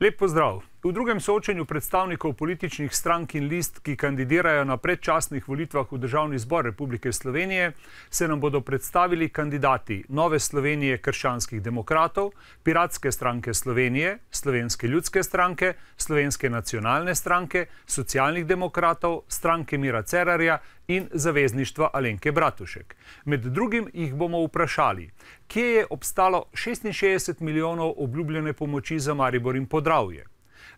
Lep pozdrav. V drugem soočenju predstavnikov političnih strank in list, ki kandidirajo na predčasnih volitvah v Državni zbor Republike Slovenije, se nam bodo predstavili kandidati Nove Slovenije krščanskih demokratov, Piratske stranke Slovenije, Slovenske ljudske stranke, Slovenske nacionalne stranke, Socialnih demokratov, Stranke Mira Cerarja in Zavezništva Alenke Bratušek. Med drugim jih bomo vprašali, kje je obstalo 66 milijonov obljubljene pomoči za Maribor in Podravje.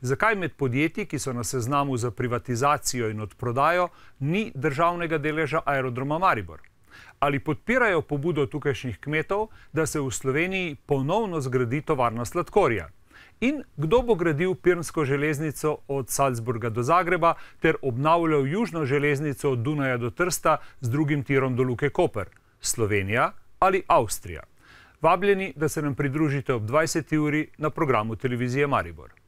Zakaj med podjetji, ki so na seznamu za privatizacijo in odprodajo, ni državnega deleža Aerodroma Maribor? Ali podpirajo pobudo tukajšnjih kmetov, da se v Sloveniji ponovno zgradi tovarna sladkorja? In kdo bo gradil pirnsko železnico od Salzburga do Zagreba ter obnavljal južno železnico od Dunaja do Trsta z drugim tirom do Luke Koper? Slovenija ali Avstrija? Vabljeni, da se nam pridružite ob 20. uri na programu Televizije Maribor.